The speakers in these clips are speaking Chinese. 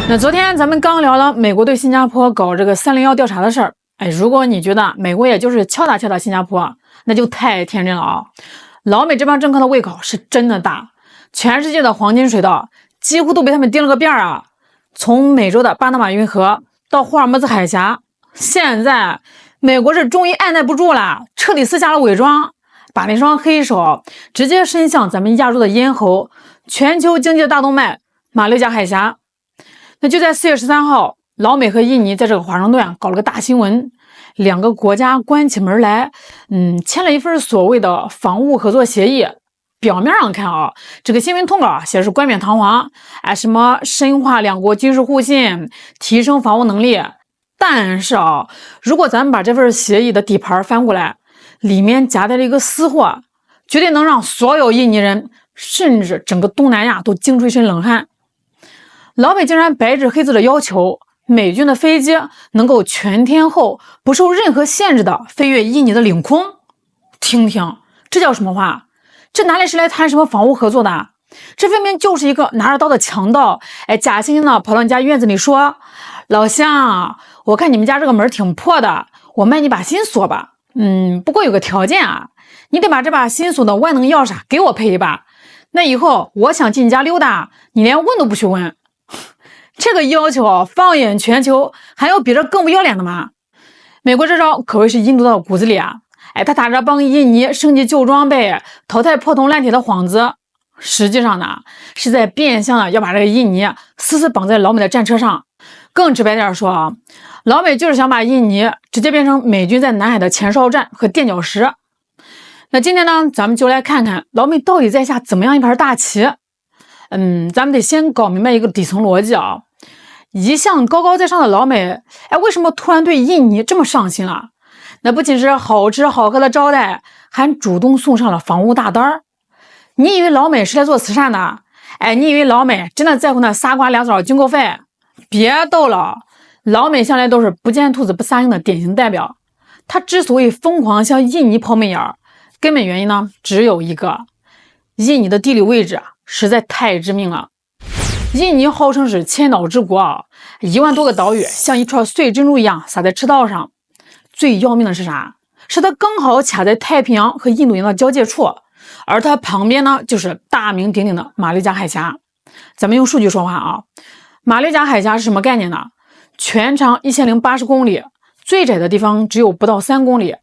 那昨天咱们刚聊了美国对新加坡搞这个301调查的事儿，如果你觉得美国也就是敲打新加坡，那就太天真了啊！老美这帮政客的胃口是真的大，全世界的黄金水道几乎都被他们盯了个遍啊！从美洲的巴拿马运河到霍尔木兹海峡，现在美国是终于按耐不住了，彻底撕下了伪装，把那双黑手直接伸向咱们亚洲的咽喉，全球经济的大动脉马六甲海峡。那就在4月13号，老美和印尼在这个华盛顿搞了个大新闻，两个国家关起门来，签了一份所谓的防务合作协议。表面上看啊，这个新闻通稿写的是冠冕堂皇，什么深化两国军事互信，提升防务能力。但是啊，如果咱们把这份协议的底盘翻过来，里面夹带了一个私货，绝对能让所有印尼人，甚至整个东南亚都惊出一身冷汗。老美竟然白纸黑字的要求美军的飞机能够全天候不受任何限制的飞越印尼的领空。听听，这叫什么话？这哪里是来谈什么防务合作的？这分明就是一个拿着刀的强盗，假惺惺的跑到你家院子里说，老乡，我看你们家这个门挺破的，我卖你把新锁吧。不过有个条件啊，你得把这把新锁的万能钥匙给我配一把。那以后我想进你家溜达，你连问都不许问。这个要求放眼全球，还有比这更不要脸的吗？美国这招可谓是阴毒到骨子里啊！他打着帮印尼升级旧装备、淘汰破铜烂铁的幌子，实际上呢，是在变相的要把这个印尼死死绑在老美的战车上。更直白点说啊，老美就是想把印尼直接变成美军在南海的前哨站和垫脚石。那今天呢，咱们就来看看老美到底在下怎么样一盘大棋。咱们得先搞明白一个底层逻辑啊。一向高高在上的老美，为什么突然对印尼这么上心了？那不仅是好吃好喝的招待，还主动送上了防务大单。你以为老美是来做慈善的？你以为老美真的在乎那仨瓜俩枣军购费？别逗了，老美向来都是不见兔子不撒鹰的典型代表。他之所以疯狂向印尼抛媚眼，根本原因呢只有一个：印尼的地理位置实在太致命了。印尼号称是千岛之国啊，1万多个岛屿像一串碎珍珠一样撒在赤道上。最要命的是啥？是它刚好卡在太平洋和印度洋的交界处，而它旁边呢就是大名鼎鼎的马六甲海峡。咱们用数据说话啊，马六甲海峡是什么概念呢？全长1080公里，最窄的地方只有不到3公里。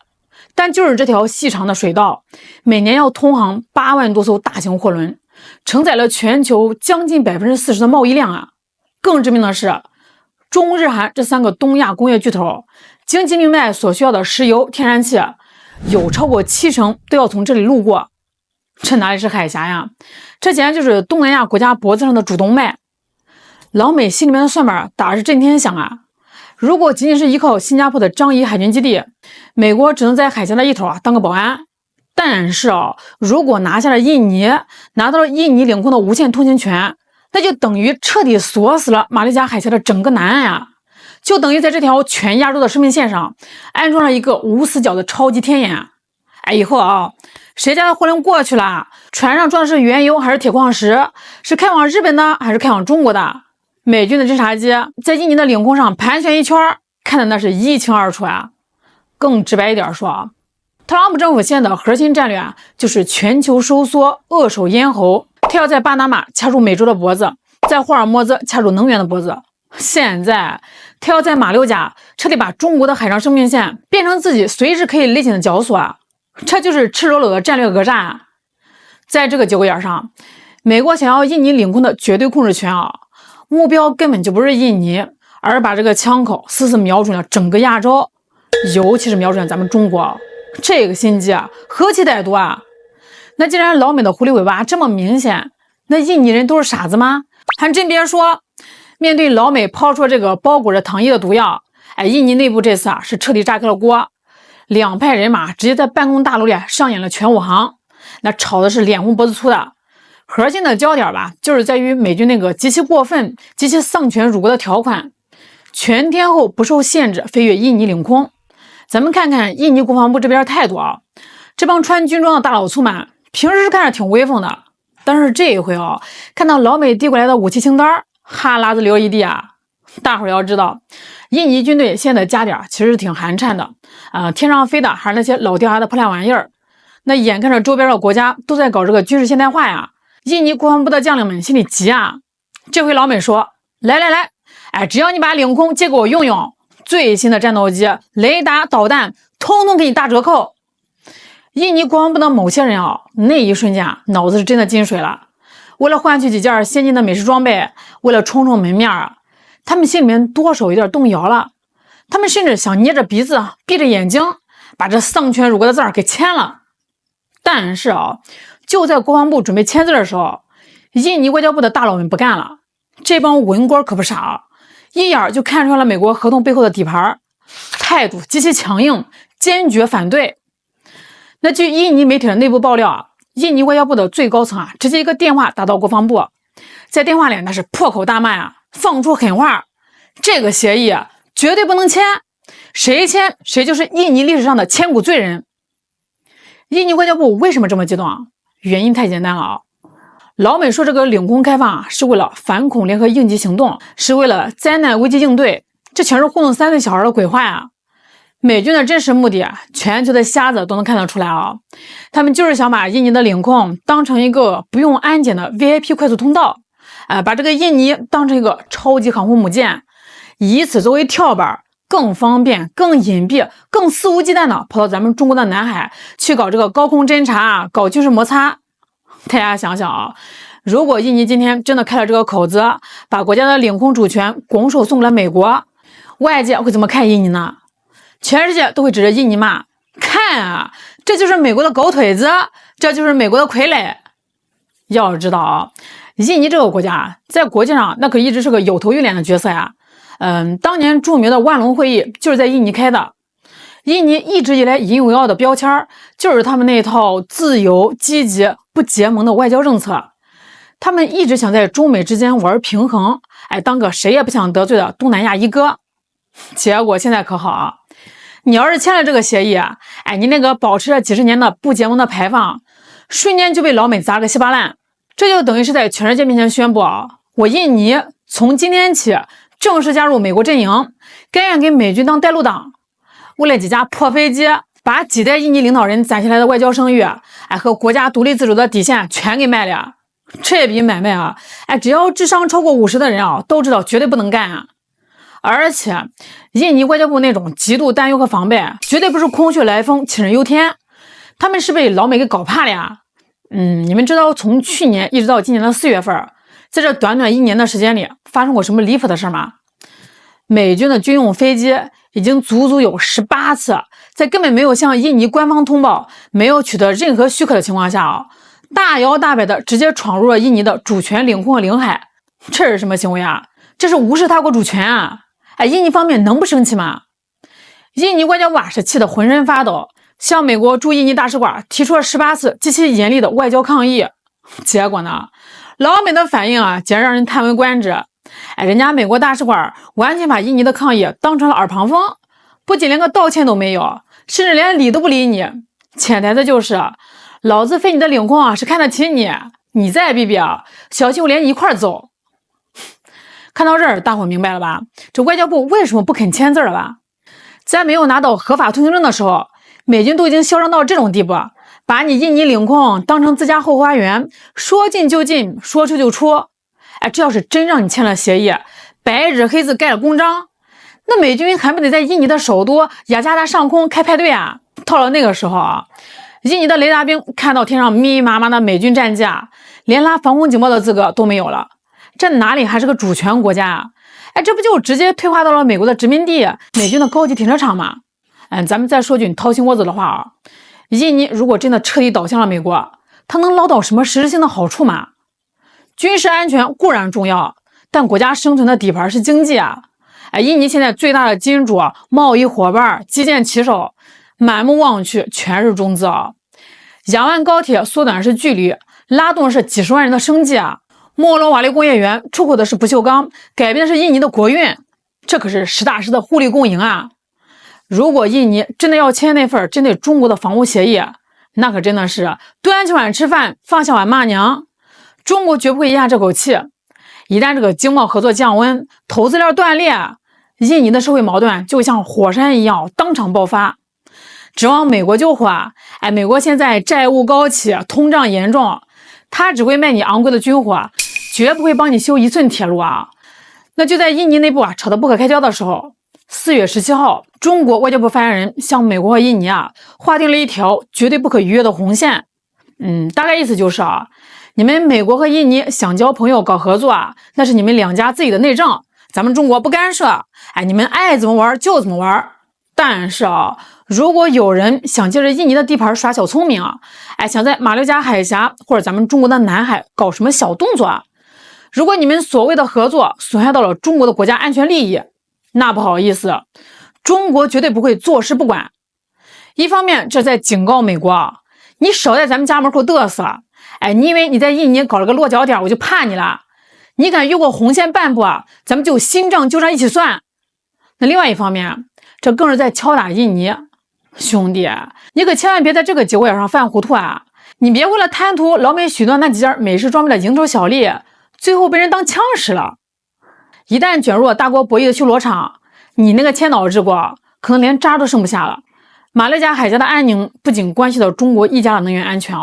但就是这条细长的水道，每年要通航8万多艘大型货轮，承载了全球将近40%的贸易量啊！更致命的是，中日韩这3个东亚工业巨头，经济命脉所需要的石油、天然气，有超过70%都要从这里路过。这哪里是海峡呀？这简直就是东南亚国家脖子上的主动脉。老美心里面的算盘打的是震天响啊！如果仅仅是依靠新加坡的樟宜海军基地，美国只能在海峡的一头当个保安。但是如果拿下了印尼，拿到了印尼领空的无限通行权，那就等于彻底锁死了马六甲海峡的整个南岸啊！就等于在这条全亚洲的生命线上安装了一个无死角的超级天眼。以后谁家的货轮过去了，船上装的是原油还是铁矿石，是开往日本的还是开往中国的，美军的侦察机在印尼的领空上盘旋一圈，看的那是一清二楚啊！更直白一点说，特朗普政府现在的核心战略就是全球收缩，扼守咽喉。他要在巴拿马掐住美洲的脖子，在霍尔木兹掐住能源的脖子。现在他要在马六甲彻底把中国的海上生命线变成自己随时可以勒紧的绞索，这就是赤裸裸的战略讹诈。在这个节骨眼上，美国想要印尼领空的绝对控制权目标根本就不是印尼，而把这个枪口死死瞄准了整个亚洲，尤其是瞄准咱们中国。这个心机何其歹毒啊！那既然老美的狐狸尾巴这么明显，那印尼人都是傻子吗？还真别说，面对老美抛出这个包裹着糖衣的毒药，印尼内部这次是彻底炸开了锅，两派人马直接在办公大楼里上演了全武行，那吵的是脸红脖子粗的。核心的焦点就是在于美军那个极其过分、极其丧权辱国的条款，全天候不受限制飞越印尼领空。咱们看看印尼国防部这边态度这帮穿军装的大老粗们平时看着挺威风的，但是这一回看到老美递过来的武器清单，哈喇子流一地啊！大伙儿要知道，印尼军队现在的家底其实挺寒碜的，天上飞的还是那些老掉牙的破烂玩意儿。那眼看着周边的国家都在搞这个军事现代化呀，印尼国防部的将领们心里急啊。这回老美说，来，只要你把领空借给我用用，最新的战斗机、雷达、导弹，通通给你打折扣。印尼国防部的某些人那一瞬间脑子是真的进水了。为了换取几件先进的美式装备，为了冲门面他们心里面多少有点动摇了。他们甚至想捏着鼻子闭着眼睛把这丧权辱国的字给签了。但是就在国防部准备签字的时候，印尼外交部的大佬们不干了。这帮文官可不傻，一眼就看出来了美国合同背后的底盘，态度极其强硬，坚决反对。那据印尼媒体的内部爆料，印尼外交部的最高层直接一个电话打到国防部，在电话里那是破口大骂放出狠话，这个协议绝对不能签，谁签谁就是印尼历史上的千古罪人。印尼外交部为什么这么激动？原因太简单了。老美说这个领空开放是为了反恐联合应急行动，是为了灾难危机应对，这全是糊弄3岁小孩的鬼话呀。美军的真实目的全球的瞎子都能看得出来他们就是想把印尼的领空当成一个不用安检的 VIP 快速通道，把这个印尼当成一个超级航空母舰，以此作为跳板，更方便、更隐蔽、更肆无忌惮的跑到咱们中国的南海去搞这个高空侦察、搞军事摩擦。大家想想如果印尼今天真的开了这个口子，把国家的领空主权拱手送给了美国，外界会怎么看印尼呢？全世界都会指着印尼骂，看这就是美国的狗腿子，这就是美国的傀儡。要知道印尼这个国家在国际上那可一直是个有头有脸的角色呀。当年著名的万隆会议就是在印尼开的。印尼一直以来引以为傲的标签就是他们那套自由、积极、不结盟的外交政策。他们一直想在中美之间玩平衡，当个谁也不想得罪的东南亚一哥。结果现在可好你要是签了这个协议你那个保持了几十年的不结盟的牌坊，瞬间就被老美砸个稀巴烂。这就等于是在全世界面前宣布我印尼从今天起正式加入美国阵营，甘愿给美军当带路党。为了几架破飞机，把几代印尼领导人攒下来的外交声誉和国家独立自主的底线全给卖了。这笔买卖只要智商超过50的人都知道绝对不能干而且印尼外交部那种极度担忧和防备绝对不是空穴来风、杞人忧天，他们是被老美给搞怕了呀。你们知道从去年一直到今年的4月份，在这短短1年的时间里发生过什么离谱的事吗？美军的军用飞机已经足足有18次，在根本没有向印尼官方通报、没有取得任何许可的情况下大摇大摆的直接闯入了印尼的主权领空和领海。这是什么行为这是无视他国主权印尼方面能不生气吗？印尼外交部是气得浑身发抖，向美国驻印尼大使馆提出了18次极其严厉的外交抗议。结果呢，老美的反应简直让人叹为观止。人家美国大使馆完全把印尼的抗议当成了耳旁风，不仅连个道歉都没有，甚至连理都不理你。潜台词就是老子飞你的领空是看得起你，你再逼逼小心我连你一块走。看到这儿大伙明白了吧？这外交部为什么不肯签字了吧？在没有拿到合法通行证的时候，美军都已经嚣张到这种地步，把你印尼领空当成自家后花园，说进就进，说出就出。这要是真让你签了协议，白纸黑字盖了公章，那美军还不得在印尼的首都雅加达上空开派对到了那个时候印尼的雷达兵看到天上密密麻麻的美军战机连拉防空警报的资格都没有了，这哪里还是个主权国家这不就直接退化到了美国的殖民地、美军的高级停车场吗？咱们再说句掏心窝子的话印尼如果真的彻底倒向了美国，它能捞到什么实质性的好处吗？军事安全固然重要，但国家生存的底盘是经济印尼现在最大的金主、贸易伙伴、基建旗手，满目望去全是中资2万高铁缩短是距离，拉动的是几十万人的生计莫罗瓦利工业园出口的是不锈钢，改变的是印尼的国运，这可是实打实的互利共赢如果印尼真的要签那份针对中国的防务协议，那可真的是端起碗吃饭，放下碗骂娘。中国绝不会咽下这口气。一旦这个经贸合作降温，投资链断裂，印尼的社会矛盾就像火山一样当场爆发。指望美国救火，美国现在债务高企，通胀严重，他只会卖你昂贵的军火，绝不会帮你修一寸铁路啊。那就在印尼内部吵得不可开交的时候，4月17号，中国外交部发言人向美国和印尼划定了一条绝对不可逾越的红线。大概意思就是你们美国和印尼想交朋友搞合作那是你们两家自己的内政，咱们中国不干涉，你们爱怎么玩就怎么玩。但是如果有人想借着印尼的地盘耍小聪明想在马六甲海峡或者咱们中国的南海搞什么小动作如果你们所谓的合作损害到了中国的国家安全利益，那不好意思，中国绝对不会坐视不管。一方面这在警告美国你少在咱们家门口嘚瑟，你以为你在印尼搞了个落脚点我就怕你了？你敢越过红线半步咱们就新账旧账一起算。那另外一方面，这更是在敲打印尼。兄弟，你可千万别在这个节骨眼上犯糊涂你别为了贪图老美许诺那几件美式装备的蝇头小利，最后被人当枪使了。一旦卷入大国博弈的修罗场，你那个千岛之国可能连渣都剩不下了。马六甲海峡的安宁不仅关系到中国一家的能源安全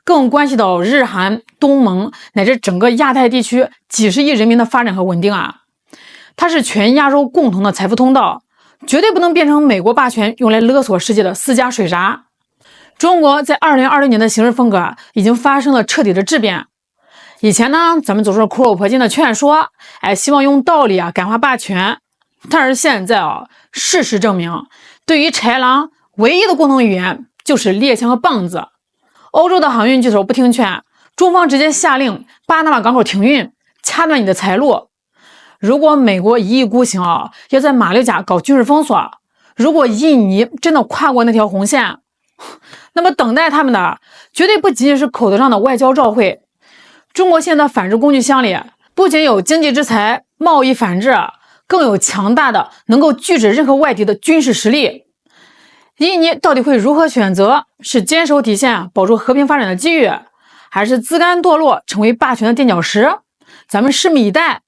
更关系到日韩、东盟乃至整个亚太地区几十亿人民的发展和稳定它是全亚洲共同的财富通道，绝对不能变成美国霸权用来勒索世界的私家水闸。中国在2026年的行事风格已经发生了彻底的质变。以前呢，咱们总是苦口婆心的劝说，希望用道理感化霸权。但是现在事实证明，对于豺狼，唯一的共同语言就是猎枪和棒子。欧洲的航运巨头不听劝，中方直接下令巴拿马港口停运，掐断你的财路。如果美国一意孤行要在马六甲搞军事封锁，如果印尼真的跨过那条红线，那么等待他们的绝对不仅仅是口头上的外交照会。中国现在的反制工具箱里不仅有经济制裁、贸易反制，更有强大的能够拒止任何外敌的军事实力。印尼到底会如何选择？是坚守底线保住和平发展的机遇，还是自甘堕落成为霸权的垫脚石？咱们拭目以待。